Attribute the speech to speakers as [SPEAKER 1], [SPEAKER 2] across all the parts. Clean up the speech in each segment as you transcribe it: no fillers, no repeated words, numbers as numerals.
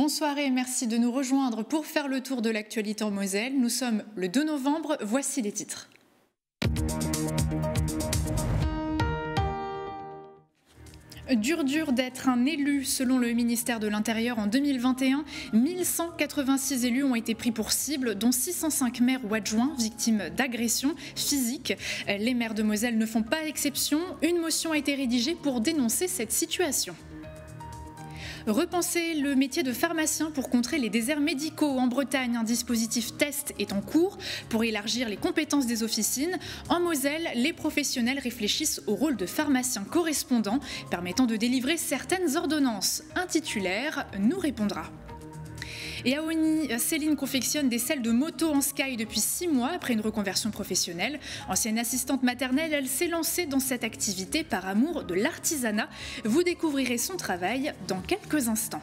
[SPEAKER 1] Bonsoir et merci de nous rejoindre pour faire le tour de l'actualité en Moselle. Nous sommes le 2 novembre, voici les titres. Dur d'être un élu, selon le ministère de l'Intérieur en 2021. 1186 élus ont été pris pour cible, dont 605 maires ou adjoints victimes d'agressions physiques. Les maires de Moselle ne font pas exception. Une motion a été rédigée pour dénoncer cette situation. Repenser le métier de pharmacien pour contrer les déserts médicaux. En Bretagne, un dispositif test est en cours pour élargir les compétences des officines. En Moselle, les professionnels réfléchissent au rôle de pharmacien correspondant, permettant de délivrer certaines ordonnances. Un titulaire nous répondra. Et à Osny, Céline confectionne des selles de moto en Sky depuis 6 mois après une reconversion professionnelle. Ancienne assistante maternelle, elle s'est lancée dans cette activité par amour de l'artisanat. Vous découvrirez son travail dans quelques instants.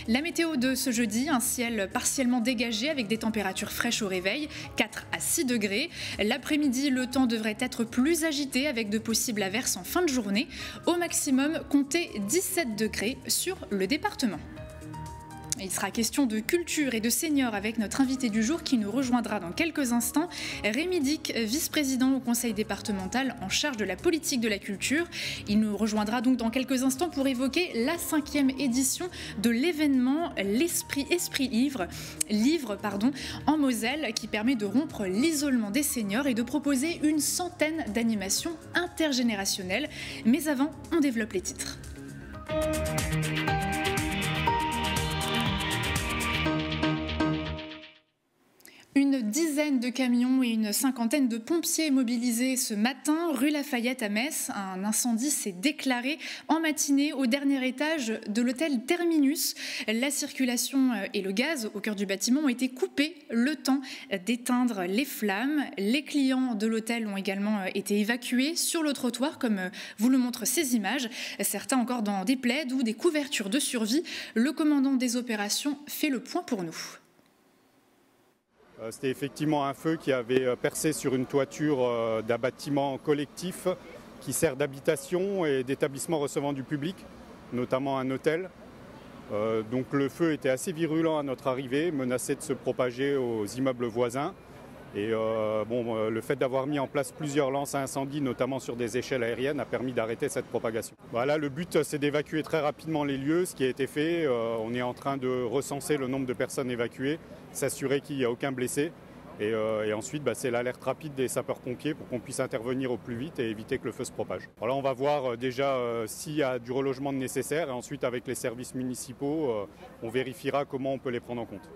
[SPEAKER 1] La météo de ce jeudi, un ciel partiellement dégagé avec des températures fraîches au réveil, 4 à 6 degrés. L'après-midi, le temps devrait être plus agité avec de possibles averses en fin de journée. Au maximum, comptez 17 degrés sur le département. Il sera question de culture et de seniors avec notre invité du jour qui nous rejoindra dans quelques instants. Rémi Dick, vice-président au conseil départemental en charge de la politique de la culture. Il nous rejoindra donc dans quelques instants pour évoquer la 5e édition de l'événement L'Esprit Livre en Moselle qui permet de rompre l'isolement des seniors et de proposer une centaine d'animations intergénérationnelles. Mais avant, on développe les titres. Une dizaine de camions et une cinquantaine de pompiers mobilisés ce matin rue Lafayette à Metz. Un incendie s'est déclaré en matinée au dernier étage de l'hôtel Terminus. La circulation et le gaz au cœur du bâtiment ont été coupés le temps d'éteindre les flammes. Les clients de l'hôtel ont également été évacués sur le trottoir comme vous le montrent ces images. Certains encore dans des plaids ou des couvertures de survie. Le commandant des opérations fait le point pour nous.
[SPEAKER 2] C'était effectivement un feu qui avait percé sur une toiture d'un bâtiment collectif qui sert d'habitation et d'établissement recevant du public, notamment un hôtel. Donc le feu était assez virulent à notre arrivée, menaçait de se propager aux immeubles voisins. Et le fait d'avoir mis en place plusieurs lances à incendie, notamment sur des échelles aériennes, a permis d'arrêter cette propagation. Voilà, le but, c'est d'évacuer très rapidement les lieux, ce qui a été fait. On est en train de recenser le nombre de personnes évacuées, s'assurer qu'il n'y a aucun blessé. Et ensuite, c'est l'alerte rapide des sapeurs-pompiers pour qu'on puisse intervenir au plus vite et éviter que le feu se propage. Alors là, on va voir déjà s'il y a du relogement nécessaire. Et ensuite, avec les services municipaux, on vérifiera comment on peut les prendre en compte.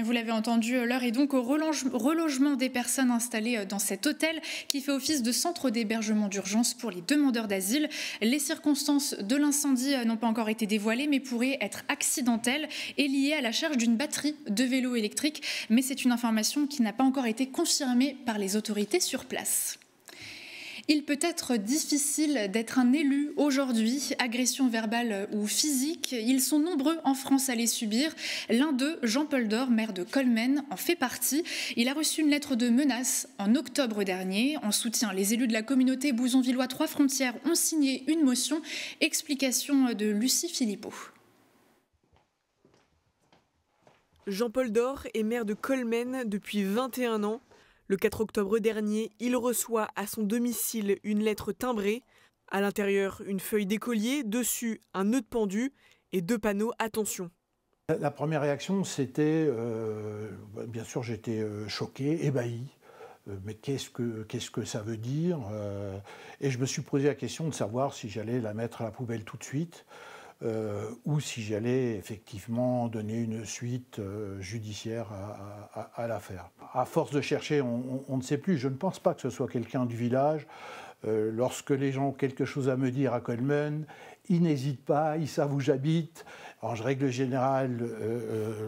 [SPEAKER 1] Vous l'avez entendu, l'heure est donc au relogement des personnes installées dans cet hôtel qui fait office de centre d'hébergement d'urgence pour les demandeurs d'asile. Les circonstances de l'incendie n'ont pas encore été dévoilées mais pourraient être accidentelles et liées à la charge d'une batterie de vélo électrique. Mais c'est une information qui n'a pas encore été confirmée par les autorités sur place. Il peut être difficile d'être un élu aujourd'hui, agression verbale ou physique. Ils sont nombreux en France à les subir. L'un d'eux, Jean-Paul Dor, maire de Colmen, en fait partie. Il a reçu une lettre de menace en octobre dernier. En soutien, les élus de la communauté Bouzonvillois 3 Frontières ont signé une motion. Explication de Lucie Philippot.
[SPEAKER 3] Jean-Paul Dor est maire de Colmen depuis 21 ans. Le 4 octobre dernier, il reçoit à son domicile une lettre timbrée. À l'intérieur, une feuille d'écolier, dessus un nœud de pendu et 2 panneaux « Attention ».
[SPEAKER 4] La première réaction, c'était, bien sûr, j'étais choqué, ébahi. Mais qu'est-ce que ça veut dire? Et je me suis posé la question de savoir si j'allais la mettre à la poubelle tout de suite. Ou si j'allais effectivement donner une suite judiciaire à l'affaire. À force de chercher, on ne sait plus. Je ne pense pas que ce soit quelqu'un du village. Lorsque les gens ont quelque chose à me dire à Colmen, ils n'hésitent pas, ils savent où j'habite. En règle générale,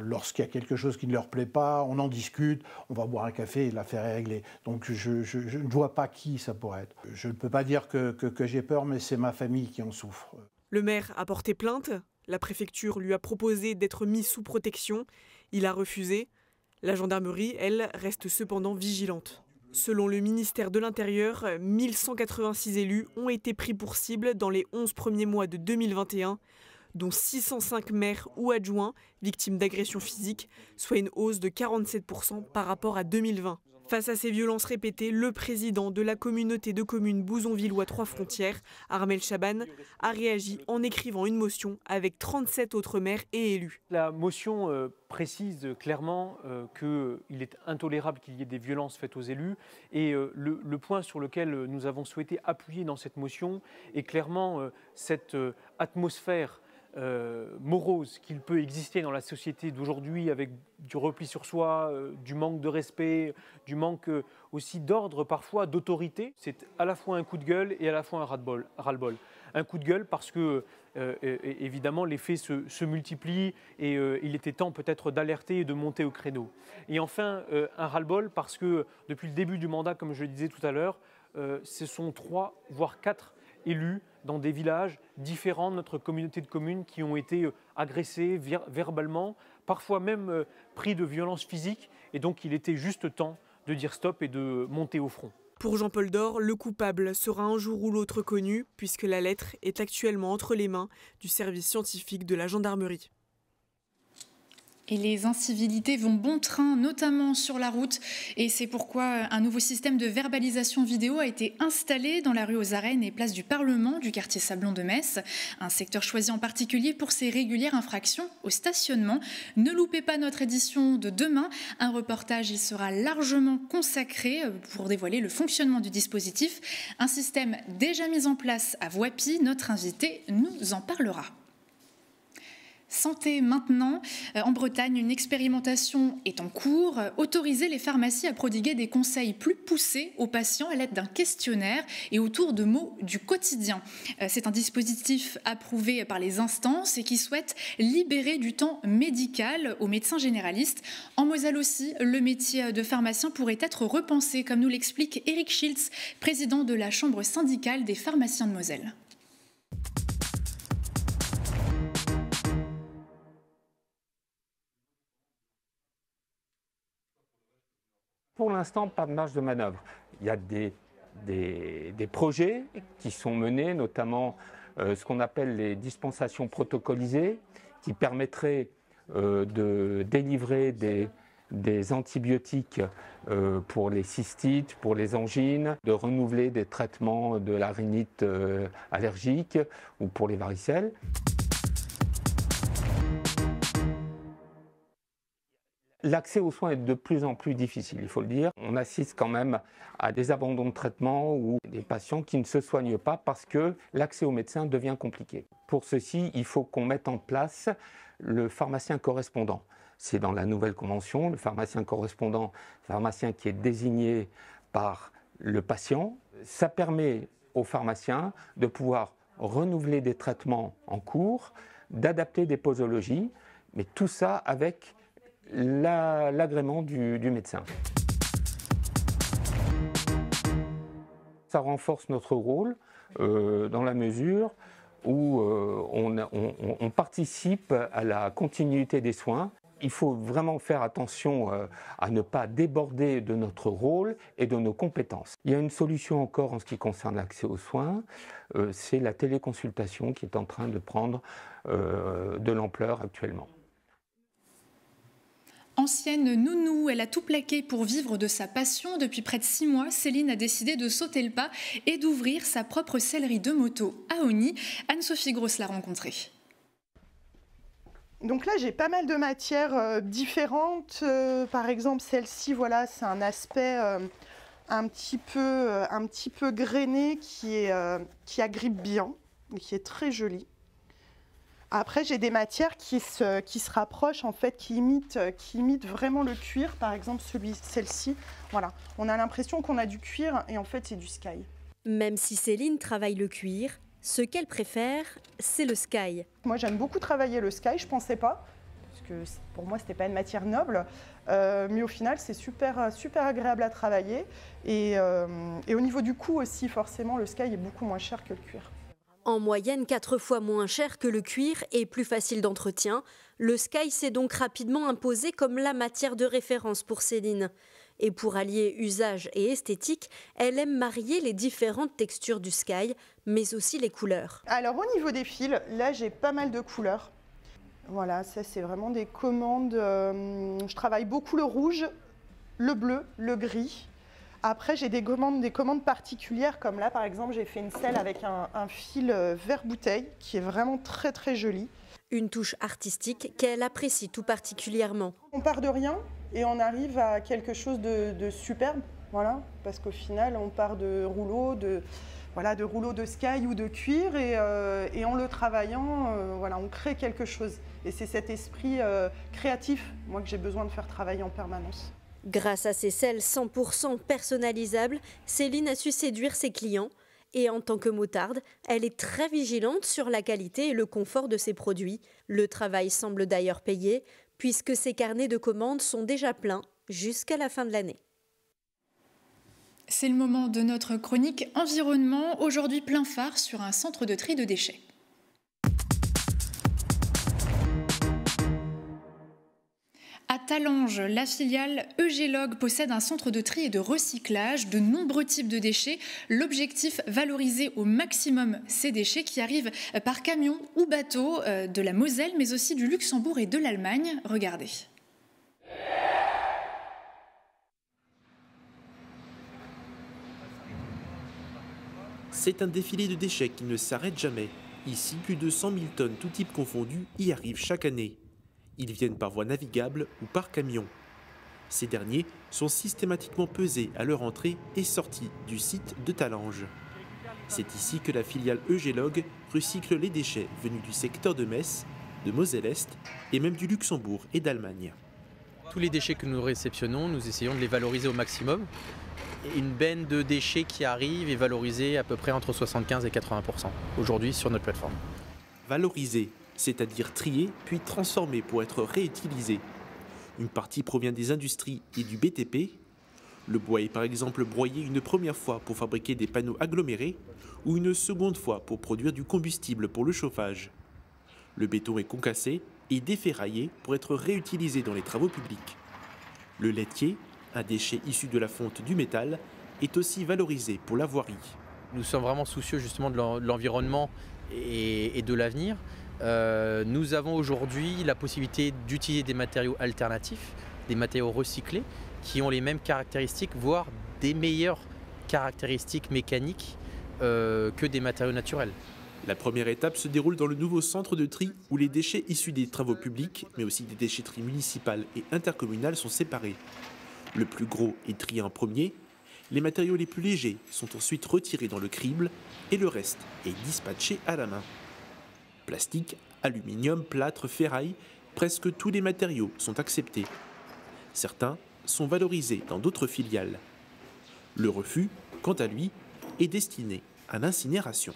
[SPEAKER 4] lorsqu'il y a quelque chose qui ne leur plaît pas, on en discute, on va boire un café et l'affaire est réglée. Donc je ne vois pas qui ça pourrait être. Je ne peux pas dire que j'ai peur, mais c'est ma famille qui en souffre.
[SPEAKER 3] Le maire a porté plainte. La préfecture lui a proposé d'être mis sous protection. Il a refusé. La gendarmerie, elle, reste cependant vigilante. Selon le ministère de l'Intérieur, 1186 élus ont été pris pour cible dans les 11 premiers mois de 2021. dont 605 maires ou adjoints victimes d'agressions physiques, soit une hausse de 47% par rapport à 2020. Face à ces violences répétées, le président de la communauté de communes Bouzonvillois-Trois-Frontières, Armel Chaban, a réagi en écrivant une motion avec 37 autres maires et élus.
[SPEAKER 5] La motion précise clairement qu'il est intolérable qu'il y ait des violences faites aux élus. Et le point sur lequel nous avons souhaité appuyer dans cette motion est clairement cette atmosphère morose qu'il peut exister dans la société d'aujourd'hui, avec du repli sur soi, du manque de respect, du manque aussi d'ordre parfois, d'autorité. C'est à la fois un coup de gueule et à la fois un ras-le-bol. Un coup de gueule parce que évidemment les faits se multiplient et il était temps peut-être d'alerter et de monter au créneau. Et enfin un ras-le-bol parce que depuis le début du mandat, comme je le disais tout à l'heure, ce sont 3 voire 4 élus dans des villages différents de notre communauté de communes qui ont été agressés verbalement, parfois même pris de violences physiques. Et donc il était juste temps de dire stop et de monter au front.
[SPEAKER 3] Pour Jean-Paul Dor, le coupable sera un jour ou l'autre connu, puisque la lettre est actuellement entre les mains du service scientifique de la gendarmerie.
[SPEAKER 1] Et les incivilités vont bon train, notamment sur la route. Et c'est pourquoi un nouveau système de verbalisation vidéo a été installé dans la rue aux Arènes et place du Parlement du quartier Sablon de Metz. Un secteur choisi en particulier pour ses régulières infractions au stationnement. Ne loupez pas notre édition de demain. Un reportage, il sera largement consacré pour dévoiler le fonctionnement du dispositif. Un système déjà mis en place à Voipy. Notre invité nous en parlera. Santé maintenant. En Bretagne, une expérimentation est en cours. Autoriser les pharmacies à prodiguer des conseils plus poussés aux patients à l'aide d'un questionnaire et autour de mots du quotidien. C'est un dispositif approuvé par les instances et qui souhaite libérer du temps médical aux médecins généralistes. En Moselle aussi, le métier de pharmacien pourrait être repensé, comme nous l'explique Eric Schiltz, président de la Chambre syndicale des pharmaciens de Moselle.
[SPEAKER 6] Pour l'instant, pas de marge de manœuvre. Il y a des projets qui sont menés, notamment ce qu'on appelle les dispensations protocolisées, qui permettraient de délivrer des antibiotiques pour les cystites, pour les angines, de renouveler des traitements de la rhinite allergique ou pour les varicelles. L'accès aux soins est de plus en plus difficile, il faut le dire. On assiste quand même à des abandons de traitement ou des patients qui ne se soignent pas parce que l'accès aux médecins devient compliqué. Pour ceci, il faut qu'on mette en place le pharmacien correspondant. C'est dans la nouvelle convention, le pharmacien correspondant, pharmacien qui est désigné par le patient. Ça permet aux pharmaciens de pouvoir renouveler des traitements en cours, d'adapter des posologies, mais tout ça avec l'agrément du médecin. Ça renforce notre rôle dans la mesure où on participe à la continuité des soins. Il faut vraiment faire attention à ne pas déborder de notre rôle et de nos compétences. Il y a une solution encore en ce qui concerne l'accès aux soins, c'est la téléconsultation qui est en train de prendre de l'ampleur actuellement.
[SPEAKER 1] Ancienne nounou, elle a tout plaqué pour vivre de sa passion. Depuis près de 6 mois, Céline a décidé de sauter le pas et d'ouvrir sa propre sellerie de moto à Ony. Anne-Sophie Grosse l'a rencontrée.
[SPEAKER 7] Donc là, j'ai pas mal de matières différentes. Par exemple, celle-ci, voilà, c'est un aspect un petit peu grainé qui agrippe bien et qui est très joli. Après, j'ai des matières qui se rapprochent, en fait, qui imitent vraiment le cuir. Par exemple, celle-ci, voilà. On a l'impression qu'on a du cuir et en fait, c'est du sky.
[SPEAKER 8] Même si Céline travaille le cuir, ce qu'elle préfère, c'est le sky. Moi,
[SPEAKER 7] j'aime beaucoup travailler le sky, je ne pensais pas, parce que pour moi, ce n'était pas une matière noble. Mais au final, c'est super agréable à travailler. Et au niveau du coût aussi, forcément, le sky est beaucoup moins cher que le cuir.
[SPEAKER 8] En moyenne 4 fois moins cher que le cuir et plus facile d'entretien, le sky s'est donc rapidement imposé comme la matière de référence pour Céline. Et pour allier usage et esthétique, elle aime marier les différentes textures du sky, mais aussi les couleurs.
[SPEAKER 7] Alors au niveau des fils, là j'ai pas mal de couleurs. Voilà, ça c'est vraiment des commandes. Je travaille beaucoup le rouge, le bleu, le gris. Après j'ai des commandes particulières, comme là par exemple j'ai fait une selle avec un fil vert bouteille qui est vraiment très très joli.
[SPEAKER 8] Une touche artistique qu'elle apprécie tout particulièrement.
[SPEAKER 7] On part de rien et on arrive à quelque chose de superbe, voilà, parce qu'au final on part de rouleaux, de sky ou de cuir et en le travaillant, voilà, on crée quelque chose. Et c'est cet esprit créatif, moi, que j'ai besoin de faire travailler en permanence.
[SPEAKER 8] Grâce à ces selles 100% personnalisables, Céline a su séduire ses clients. Et en tant que motarde, elle est très vigilante sur la qualité et le confort de ses produits. Le travail semble d'ailleurs payé, puisque ses carnets de commandes sont déjà pleins jusqu'à la fin de l'année.
[SPEAKER 1] C'est le moment de notre chronique environnement, aujourd'hui plein phare sur un centre de tri de déchets. À Talange, la filiale Eugelog possède un centre de tri et de recyclage de nombreux types de déchets. L'objectif, valoriser au maximum ces déchets qui arrivent par camion ou bateau de la Moselle, mais aussi du Luxembourg et de l'Allemagne. Regardez.
[SPEAKER 9] C'est un défilé de déchets qui ne s'arrête jamais. Ici, plus de 100 000 tonnes, tout type confondus, y arrivent chaque année. Ils viennent par voie navigable ou par camion. Ces derniers sont systématiquement pesés à leur entrée et sortie du site de Talange. C'est ici que la filiale Eugelog recycle les déchets venus du secteur de Metz, de Moselle-Est et même du Luxembourg et d'Allemagne.
[SPEAKER 10] Tous les déchets que nous réceptionnons, nous essayons de les valoriser au maximum. Une benne de déchets qui arrive est valorisée à peu près entre 75 et 80% aujourd'hui sur notre plateforme.
[SPEAKER 9] Valoriser, c'est-à-dire trier puis transformer pour être réutilisé. Une partie provient des industries et du BTP. Le bois est par exemple broyé une première fois pour fabriquer des panneaux agglomérés ou une seconde fois pour produire du combustible pour le chauffage. Le béton est concassé et déferraillé pour être réutilisé dans les travaux publics. Le laitier, un déchet issu de la fonte du métal, est aussi valorisé pour la voirie.
[SPEAKER 10] Nous sommes vraiment soucieux justement de l'environnement et de l'avenir. Nous avons aujourd'hui la possibilité d'utiliser des matériaux alternatifs, des matériaux recyclés, qui ont les mêmes caractéristiques, voire des meilleures caractéristiques mécaniques que des matériaux naturels.
[SPEAKER 9] La première étape se déroule dans le nouveau centre de tri où les déchets issus des travaux publics, mais aussi des déchetteries municipales et intercommunales sont séparés. Le plus gros est trié en premier, les matériaux les plus légers sont ensuite retirés dans le crible et le reste est dispatché à la main. Plastique, aluminium, plâtre, ferraille, presque tous les matériaux sont acceptés. Certains sont valorisés dans d'autres filiales. Le refus, quant à lui, est destiné à l'incinération.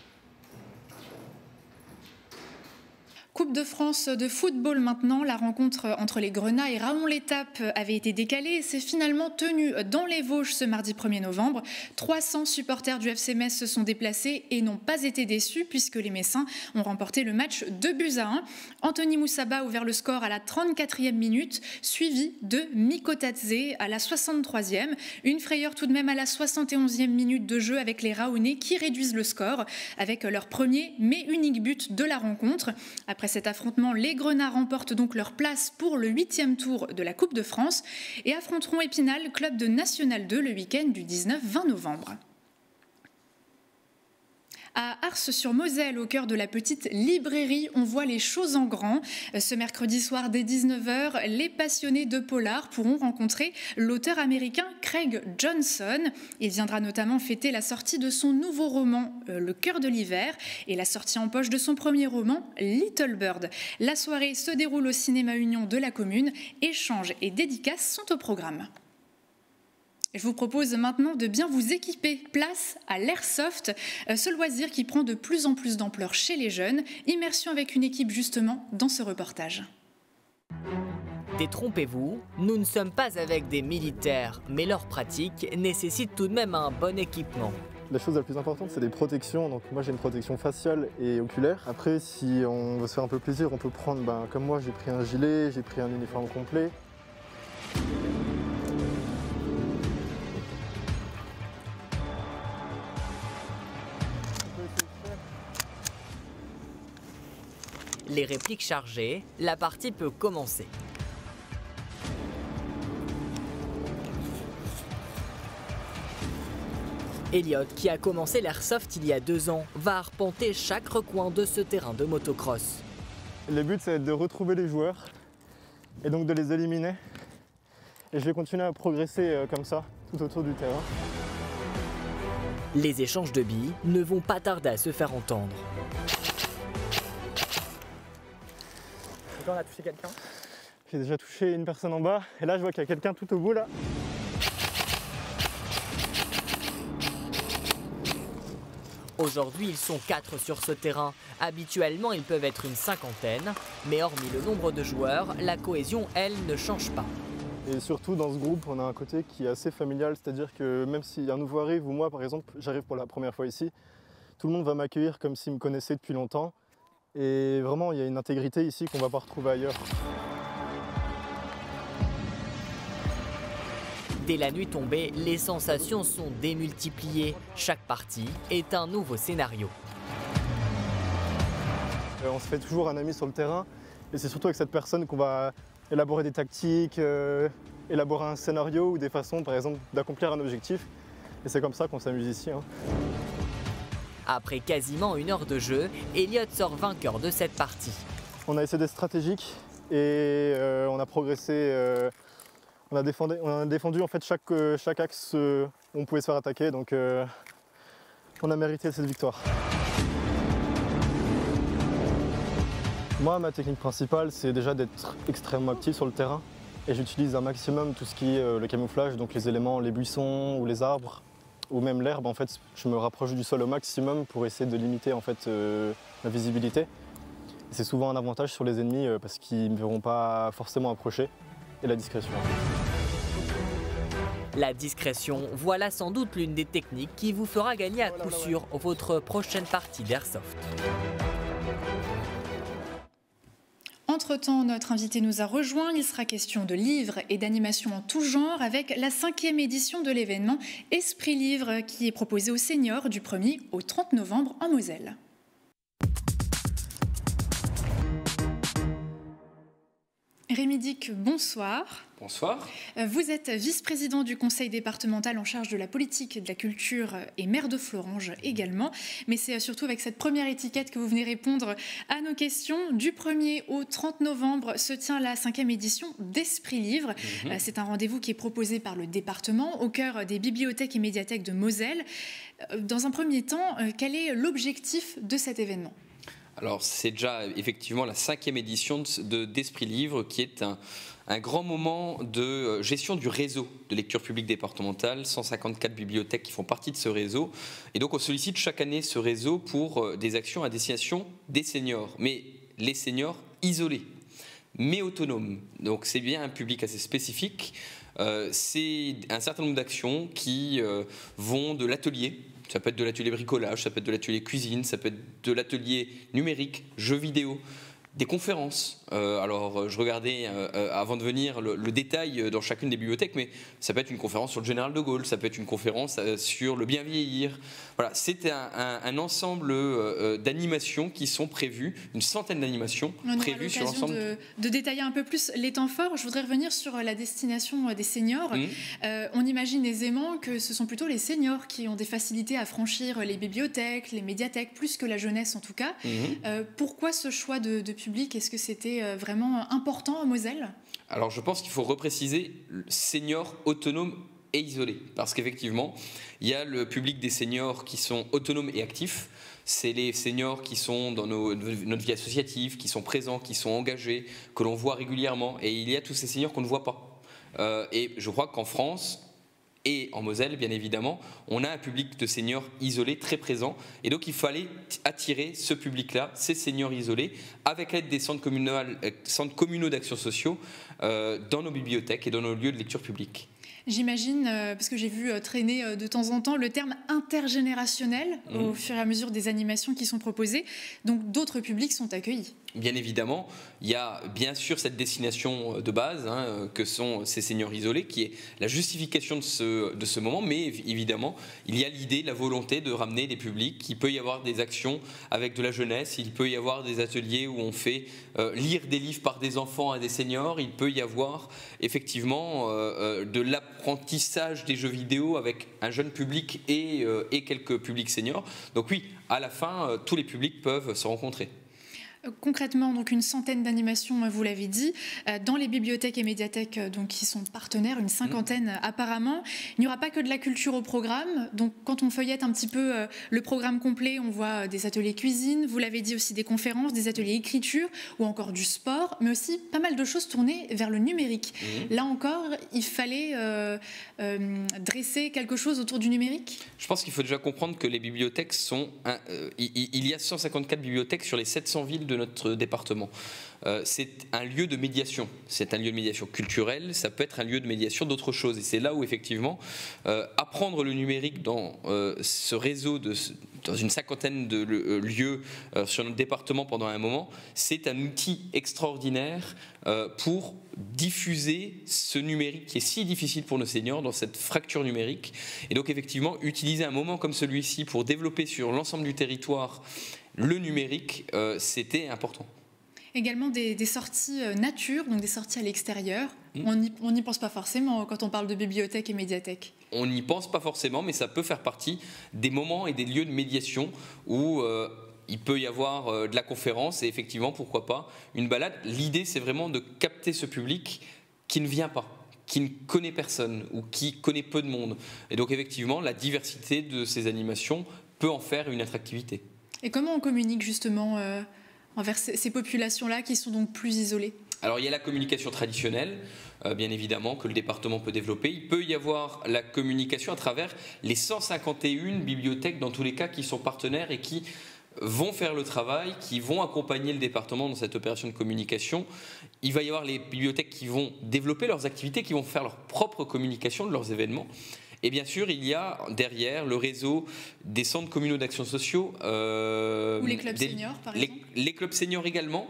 [SPEAKER 1] Coupe de France de football maintenant, la rencontre entre les Grenats et Raon-l'Étape avait été décalée et s'est finalement tenue dans les Vosges ce mardi 1er novembre. 300 supporters du FC Metz se sont déplacés et n'ont pas été déçus puisque les Messins ont remporté le match 2-1. Anthony Moussaba a ouvert le score à la 34e minute, suivi de Mikotadze à la 63e. Une frayeur tout de même à la 71e minute de jeu avec les Raonais qui réduisent le score avec leur premier mais unique but de la rencontre. Après cet affrontement, les Grenats remportent donc leur place pour le 8e tour de la Coupe de France et affronteront Épinal, club de National 2, le week-end du 19-20 novembre. À Ars-sur-Moselle, au cœur de la petite librairie, on voit les choses en grand. Ce mercredi soir dès 19h, les passionnés de polar pourront rencontrer l'auteur américain Craig Johnson. Il viendra notamment fêter la sortie de son nouveau roman, Le cœur de l'hiver, et la sortie en poche de son premier roman, Little Bird. La soirée se déroule au Cinéma Union de la commune. Échanges et dédicaces sont au programme. Je vous propose maintenant de bien vous équiper. Place à l'airsoft, ce loisir qui prend de plus en plus d'ampleur chez les jeunes. Immersion avec une équipe justement dans ce reportage.
[SPEAKER 11] Détrompez-vous, nous ne sommes pas avec des militaires, mais leur pratique nécessite tout de même un bon équipement.
[SPEAKER 12] La chose la plus importante, c'est les protections. Donc moi, j'ai une protection faciale et oculaire. Après, si on veut se faire un peu plaisir, on peut prendre, comme moi, j'ai pris un gilet, j'ai pris un uniforme complet.
[SPEAKER 11] Les répliques chargées, la partie peut commencer. Elliot, qui a commencé l'airsoft il y a 2 ans, va arpenter chaque recoin de ce terrain de motocross.
[SPEAKER 12] Le but, c'est de retrouver les joueurs et donc de les éliminer. Et je vais continuer à progresser comme ça, tout autour du terrain.
[SPEAKER 11] Les échanges de billes ne vont pas tarder à se faire entendre.
[SPEAKER 13] Donc là, on a touché quelqu'un.
[SPEAKER 12] J'ai déjà touché une personne en bas et là, je vois qu'il y a quelqu'un tout au bout là.
[SPEAKER 11] Aujourd'hui, ils sont 4 sur ce terrain. Habituellement, ils peuvent être une 50aine. Mais hormis le nombre de joueurs, la cohésion, elle, ne change pas.
[SPEAKER 12] Et surtout, dans ce groupe, on a un côté qui est assez familial. C'est-à-dire que même si un nouveau arrive, ou moi, par exemple, j'arrive pour la première fois ici, tout le monde va m'accueillir comme s'il me connaissait depuis longtemps. Et vraiment, il y a une intégrité ici qu'on ne va pas retrouver ailleurs.
[SPEAKER 11] Dès la nuit tombée, les sensations sont démultipliées. Chaque partie est un nouveau scénario.
[SPEAKER 12] On se fait toujours un ami sur le terrain et c'est surtout avec cette personne qu'on va élaborer des tactiques, élaborer un scénario ou des façons, par exemple, d'accomplir un objectif. Et c'est comme ça qu'on s'amuse ici.
[SPEAKER 11] Après quasiment 1 heure de jeu, Elliot sort vainqueur de cette partie.
[SPEAKER 12] On a essayé d'être stratégique et on a progressé. On a défendu en fait chaque axe où on pouvait se faire attaquer, donc on a mérité cette victoire. Moi, ma technique principale, c'est déjà d'être extrêmement actif sur le terrain et j'utilise un maximum tout ce qui est le camouflage, donc les éléments, les buissons ou les arbres ou même l'herbe. En fait, je me rapproche du sol au maximum pour essayer de limiter en fait la visibilité. C'est souvent un avantage sur les ennemis parce qu'ils ne me verront pas forcément approcher. Et la discrétion.
[SPEAKER 11] La discrétion, voilà sans doute l'une des techniques qui vous fera gagner à coup sûr votre prochaine partie d'airsoft.
[SPEAKER 1] Entre-temps, notre invité nous a rejoint. Il sera question de livres et d'animation en tout genre avec la 5e édition de l'événement Esprit Livre qui est proposé aux seniors du 1er au 30 novembre en Moselle. Rémi Dick, bonsoir.
[SPEAKER 14] Bonsoir.
[SPEAKER 1] Vous êtes vice-président du conseil départemental en charge de la politique et de la culture et maire de Florange également. Mais c'est surtout avec cette première étiquette que vous venez répondre à nos questions. Du 1er au 30 novembre se tient la 5e édition d'Esprit Livre. C'est un rendez-vous qui est proposé par le département au cœur des bibliothèques et médiathèques de Moselle. Dans un premier temps, quel est l'objectif de cet événement ?
[SPEAKER 14] Alors c'est déjà effectivement la 5e édition d'Esprit Livre qui est un grand moment de gestion du réseau de lecture publique départementale, 154 bibliothèques qui font partie de ce réseau. Et donc on sollicite chaque année ce réseau pour des actions à destination des seniors, mais les seniors isolés, mais autonomes. Donc c'est bien un public assez spécifique. C'est un certain nombre d'actions qui vont de l'atelier. Ça peut être de l'atelier bricolage, ça peut être de l'atelier cuisine, ça peut être de l'atelier numérique, jeux vidéo, des conférences. Alors, je regardais avant de venir le détail dans chacune des bibliothèques, mais ça peut être une conférence sur le général de Gaulle, ça peut être une conférence sur le bien vieillir. Voilà, c'est un ensemble d'animations qui sont prévues, une centaine d'animations prévues sur l'ensemble.
[SPEAKER 1] De détailler un peu plus les temps forts, je voudrais revenir sur la destination des seniors. On imagine aisément que ce sont plutôt les seniors qui ont des facilités à franchir les bibliothèques, les médiathèques, plus que la jeunesse en tout cas. Pourquoi ce choix de public? Est-ce que c'était vraiment important à Moselle?
[SPEAKER 14] Alors je pense qu'il faut repréciser seniors autonomes et isolés, parce qu'effectivement, il y a le public des seniors qui sont autonomes et actifs. C'est les seniors qui sont dans notre vie associative, qui sont présents, qui sont engagés, que l'on voit régulièrement. Et il y a tous ces seniors qu'on ne voit pas. Et je crois qu'en France et en Moselle, bien évidemment, on a un public de seniors isolés très présent. Et donc, il fallait attirer ce public-là, ces seniors isolés, avec l'aide des centres communaux d'action sociaux dans nos bibliothèques et dans nos lieux de lecture publique.
[SPEAKER 1] J'imagine, parce que j'ai vu traîner de temps en temps le terme intergénérationnel au fur et à mesure des animations qui sont proposées. Donc d'autres publics sont accueillis.
[SPEAKER 14] Bien évidemment, il y a bien sûr cette destination de base que sont ces seniors isolés qui est la justification de ce moment, mais évidemment il y a l'idée, la volonté de ramener des publics. Il peut y avoir des actions avec de la jeunesse, il peut y avoir des ateliers où on fait lire des livres par des enfants à des seniors, il peut y avoir effectivement de l'apprentissage des jeux vidéo avec un jeune public et quelques publics seniors. Donc oui, à la fin, tous les publics peuvent se rencontrer.
[SPEAKER 1] Concrètement, donc une centaine d'animations, vous l'avez dit, dans les bibliothèques et médiathèques donc, qui sont partenaires, une cinquantaine apparemment. Il n'y aura pas que de la culture au programme. Donc quand on feuillette un petit peu le programme complet, on voit des ateliers cuisine, vous l'avez dit aussi des conférences, des ateliers écriture ou encore du sport, mais aussi pas mal de choses tournées vers le numérique. Là encore, il fallait dresser quelque chose autour du numérique.
[SPEAKER 14] Je pense qu'il faut déjà comprendre que les bibliothèques sont... il y a 154 bibliothèques sur les 700 villes de notre département. C'est un lieu de médiation. C'est un lieu de médiation culturelle, ça peut être un lieu de médiation d'autres choses. Et c'est là où effectivement, apprendre le numérique dans ce réseau, dans une cinquantaine de lieux sur notre département pendant un moment, c'est un outil extraordinaire pour diffuser ce numérique qui est si difficile pour nos seniors dans cette fracture numérique. Et donc effectivement, utiliser un moment comme celui-ci pour développer sur l'ensemble du territoire le numérique, c'était important.
[SPEAKER 1] Également des sorties nature, donc des sorties à l'extérieur. On n'y pense pas forcément quand on parle de bibliothèque et médiathèque.
[SPEAKER 14] On n'y pense pas forcément, mais ça peut faire partie des moments et des lieux de médiation où il peut y avoir de la conférence et effectivement, pourquoi pas, une balade. L'idée, c'est vraiment de capter ce public qui ne vient pas, qui ne connaît personne ou qui connaît peu de monde. Et donc effectivement, la diversité de ces animations peut en faire une attractivité.
[SPEAKER 1] Et comment on communique justement envers ces populations-là qui sont donc plus isolées?
[SPEAKER 14] Alors il y a la communication traditionnelle, bien évidemment, que le département peut développer. Il peut y avoir la communication à travers les 151 bibliothèques, dans tous les cas, qui sont partenaires et qui vont faire le travail, qui vont accompagner le département dans cette opération de communication. Il va y avoir les bibliothèques qui vont développer leurs activités, qui vont faire leur propre communication de leurs événements. Et bien sûr, il y a derrière le réseau des centres communaux d'action sociaux.
[SPEAKER 1] Ou les clubs seniors, par exemple.
[SPEAKER 14] Les clubs seniors également.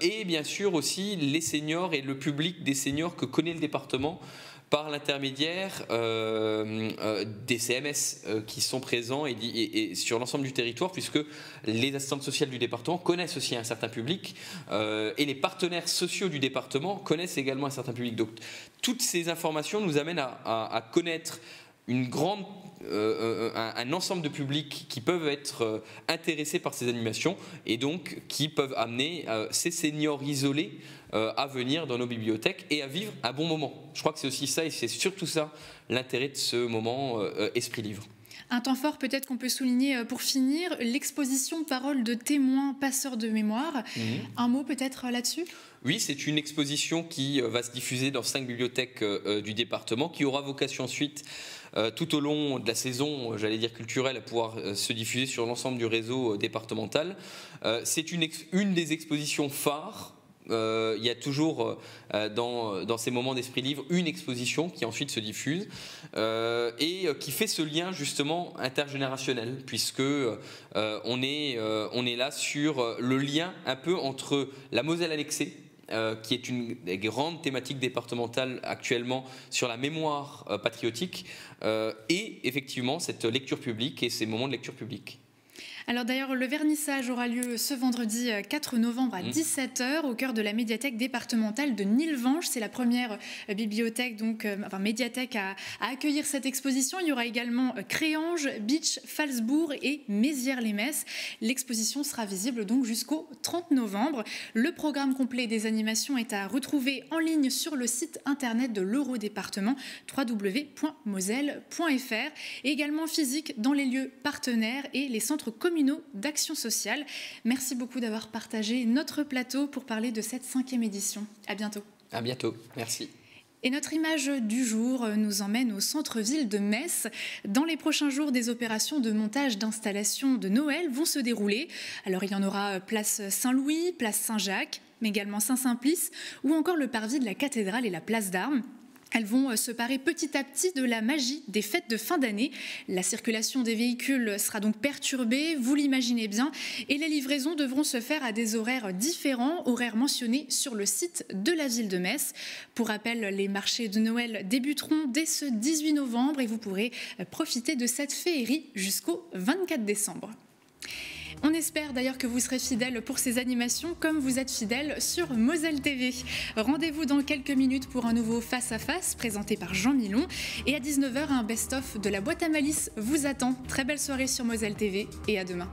[SPEAKER 14] Et bien sûr aussi les seniors et le public des seniors que connaît le département par l'intermédiaire des CMS qui sont présents et sur l'ensemble du territoire, puisque les assistantes sociales du département connaissent aussi un certain public et les partenaires sociaux du département connaissent également un certain public. Donc toutes ces informations nous amènent à connaître un ensemble de publics qui peuvent être intéressés par ces animations et donc qui peuvent amener ces seniors isolés à venir dans nos bibliothèques et à vivre un bon moment. Je crois que c'est aussi ça et c'est surtout ça l'intérêt de ce moment Esprit Livre.
[SPEAKER 1] Un temps fort peut-être qu'on peut souligner pour finir, l'exposition Paroles de témoins passeurs de mémoire. Un mot peut-être là-dessus ?
[SPEAKER 14] Oui, c'est une exposition qui va se diffuser dans 5 bibliothèques du département, qui aura vocation ensuite, tout au long de la saison, j'allais dire culturelle, à pouvoir se diffuser sur l'ensemble du réseau départemental. C'est une des expositions phares. Il y a toujours dans ces moments d'Esprit Livre une exposition qui ensuite se diffuse et qui fait ce lien justement intergénérationnel, puisque on est là sur le lien un peu entre la Moselle annexée, qui est une des grandes thématiques départementales actuellement sur la mémoire patriotique, et effectivement cette lecture publique et ces moments de lecture publique.
[SPEAKER 1] Alors d'ailleurs, le vernissage aura lieu ce vendredi 4 novembre à 17h au cœur de la médiathèque départementale de Nilvange. C'est la première bibliothèque, médiathèque à accueillir cette exposition. Il y aura également Créange, Bitche, Falsbourg et Mézières-les-Messes. L'exposition sera visible donc jusqu'au 30 novembre. Le programme complet des animations est à retrouver en ligne sur le site internet de l'Eurodépartement, www.moselle.fr, et également physique dans les lieux partenaires et les centres communaux d'action sociale. Merci beaucoup d'avoir partagé notre plateau pour parler de cette 5e édition. À bientôt.
[SPEAKER 14] À bientôt. Merci.
[SPEAKER 1] Et notre image du jour nous emmène au centre-ville de Metz. Dans les prochains jours, des opérations de montage d'installations de Noël vont se dérouler. Alors il y en aura place Saint-Louis, place Saint-Jacques, mais également Saint-Simplice ou encore le parvis de la cathédrale et la place d'Armes. Elles vont se parer petit à petit de la magie des fêtes de fin d'année. La circulation des véhicules sera donc perturbée, vous l'imaginez bien, et les livraisons devront se faire à des horaires différents, horaires mentionnés sur le site de la ville de Metz. Pour rappel, les marchés de Noël débuteront dès ce 18 novembre et vous pourrez profiter de cette féerie jusqu'au 24 décembre. On espère d'ailleurs que vous serez fidèles pour ces animations comme vous êtes fidèles sur Moselle TV. Rendez-vous dans quelques minutes pour un nouveau Face à Face présenté par Jean Milon. Et à 19h, un best-of de la boîte à malice vous attend. Très belle soirée sur Moselle TV et à demain.